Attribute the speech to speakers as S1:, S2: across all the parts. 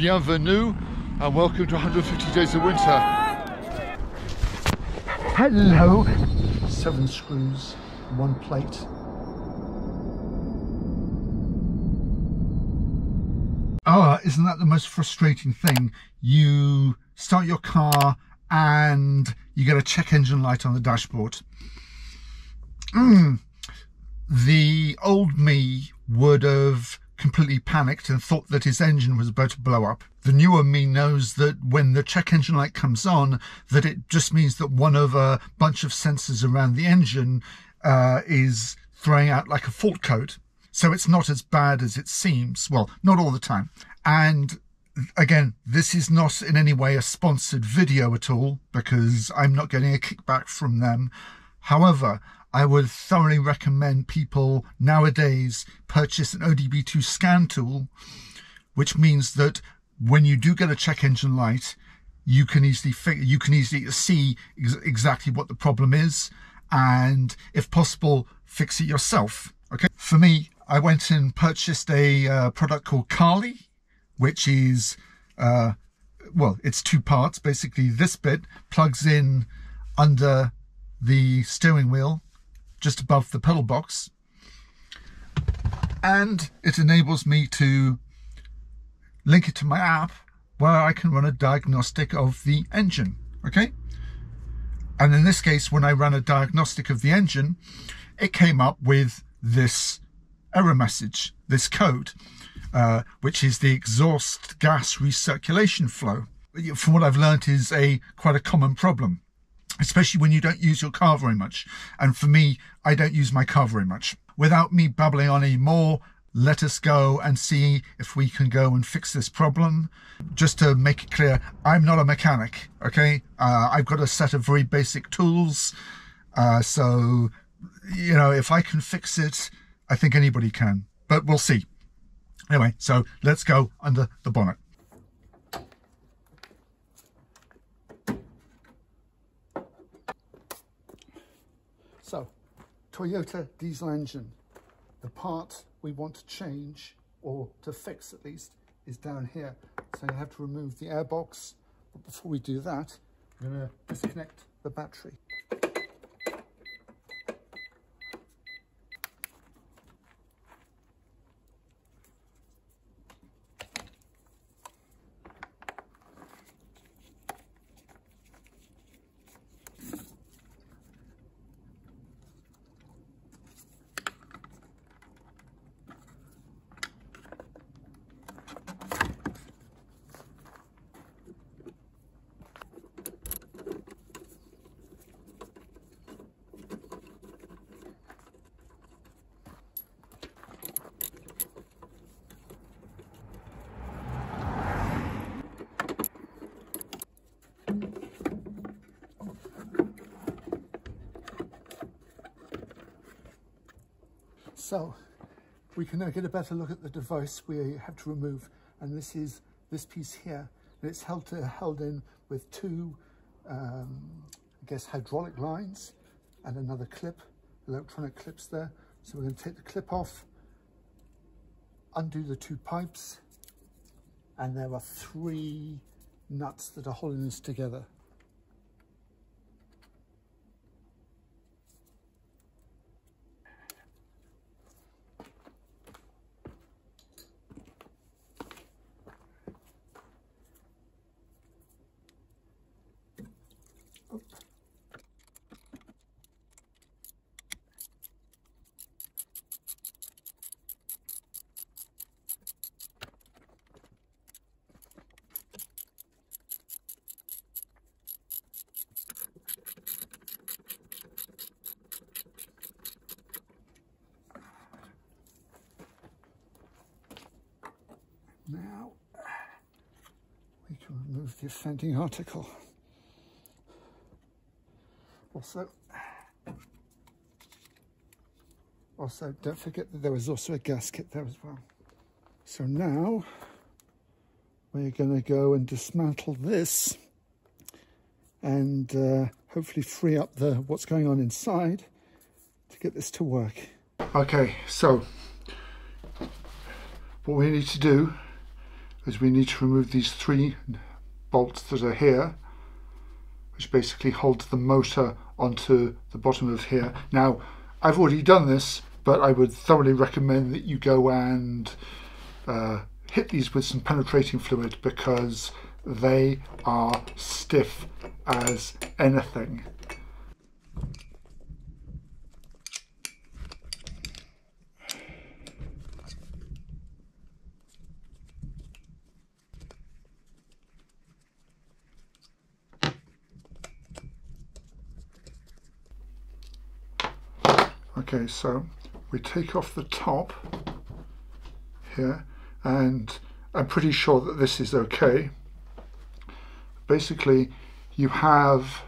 S1: bienvenue, and welcome to 150 Days of Winter.
S2: Hello! 7 screws, 1 plate. Oh, isn't that the most frustrating thing? You start your car and you get a check engine light on the dashboard. The old me would have completely panicked and thought that his engine was about to blow up. The newer me knows that when the check engine light comes on, that it just means that one of a bunch of sensors around the engine is throwing out like a fault code. So it's not as bad as it seems. Well, not all the time. And again, this is not in any way a sponsored video at all, because I'm not getting a kickback from them. However, I would thoroughly recommend people nowadays purchase an ODB2 scan tool, which means that when you do get a check engine light, you can easily see exactly what the problem is, and if possible, fix it yourself. Okay. For me, I went and purchased a product called Carly, which is well, it's 2 parts. Basically, this bit plugs in under the steering wheel, just above the pedal box, and it enables me to link it to my app where I can run a diagnostic of the engine. Okay, and in this case, when I ran a diagnostic of the engine, it came up with this error message, this code, which is the exhaust gas recirculation flow. From what I've learned, is quite a common problem, especially when you don't use your car very much. And for me, I don't use my car very much. Without me babbling on anymore, let us go and see if we can go and fix this problem. Just to make it clear, I'm not a mechanic, okay? I've got a set of very basic tools. So, you know, if I can fix it, I think anybody can, but we'll see. Anyway, so let's go under the bonnet. So, Toyota diesel engine. The part we want to change, or to fix at least, is down here. So you have to remove the airbox. But before we do that, we're going to disconnect the battery. So we can now get a better look at the device we have to remove, and this is this piece here, and it's held in with 2 I guess hydraulic lines and another clip, electronic clips there. So we're going to take the clip off, undo the 2 pipes, and there are 3 nuts that are holding this together. Now we can remove the offending article. Also, don't forget that there was also a gasket there as well. So now we're going to go and dismantle this and hopefully free up what's going on inside to get this to work. Okay, so what we need to do is we need to remove these 3 bolts that are here, which basically holds the motor onto the bottom of here. Now, I've already done this, but I would thoroughly recommend that you go and hit these with some penetrating fluid, because they are stiff as anything. Okay, so we take off the top here, and I'm pretty sure that this is okay. Basically, you have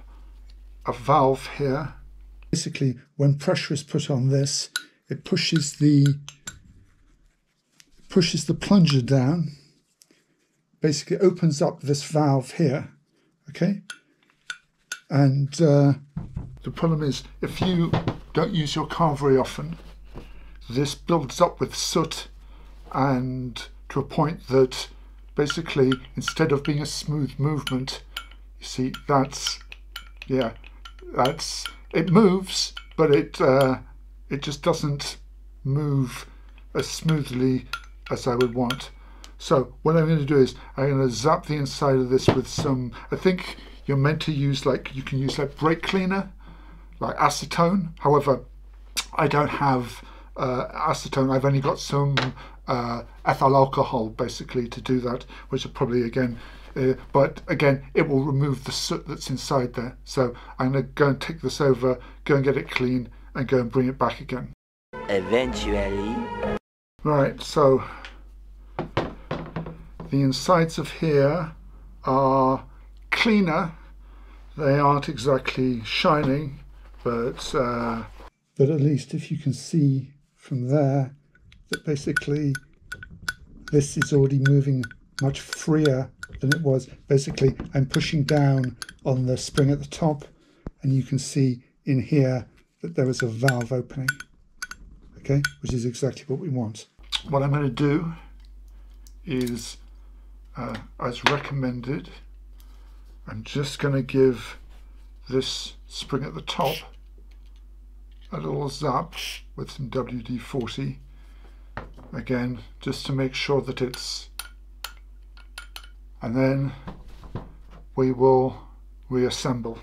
S2: a valve here. Basically, when pressure is put on this, it pushes the plunger down, basically opens up this valve here, okay? And the problem is, if you don't use your car very often, this builds up with soot, and to a point that basically, instead of being a smooth movement, you see, it moves, but it just doesn't move as smoothly as I would want. So what I'm going to do is I'm going to zap the inside of this with some, I think you're meant to use, like, you can use like brake cleaner, like acetone. However, I don't have acetone. I've only got some ethyl alcohol basically to do that, which will probably but again, it will remove the soot that's inside there. So I'm going to go and take this over, go and get it clean, and go and bring it back again.
S3: Eventually.
S2: Right, so the insides of here are cleaner. They aren't exactly shining, but at least if you can see from there that basically this is already moving much freer than it was. Basically, I'm pushing down on the spring at the top, and you can see in here that there is a valve opening, okay, which is exactly what we want. What I'm going to do is, as recommended, I'm just going to give this spring at the top a little zap with some WD-40, again, just to make sure that it's, and then we will reassemble.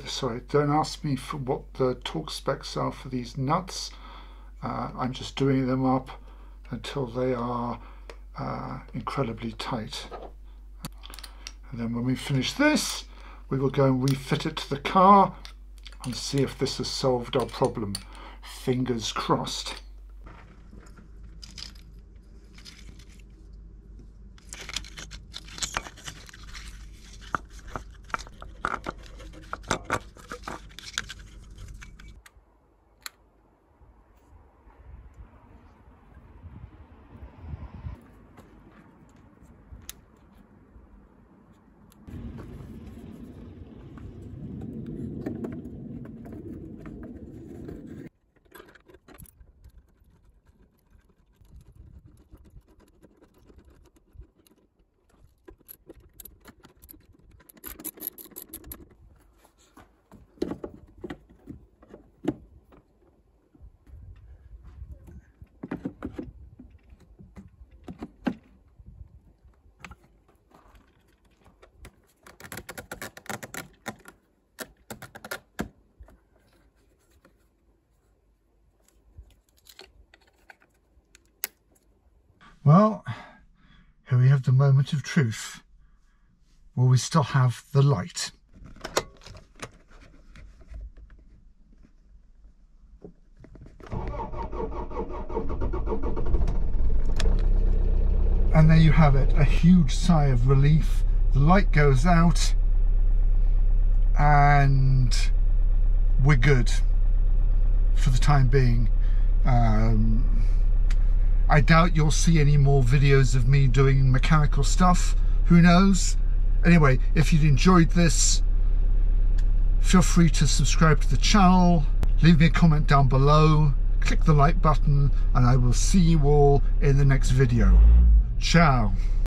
S2: Sorry, don't ask me for what the torque specs are for these nuts. I'm just doing them up until they are incredibly tight. And then when we finish this, we will go and refit it to the car and see if this has solved our problem. Fingers crossed. Well, here we have the moment of truth. Will we still have the light? And there you have it, a huge sigh of relief. The light goes out and we're good for the time being. I doubt you'll see any more videos of me doing mechanical stuff. Who knows? Anyway, if you'd enjoyed this, feel free to subscribe to the channel, leave me a comment down below, click the like button, and I will see you all in the next video. Ciao.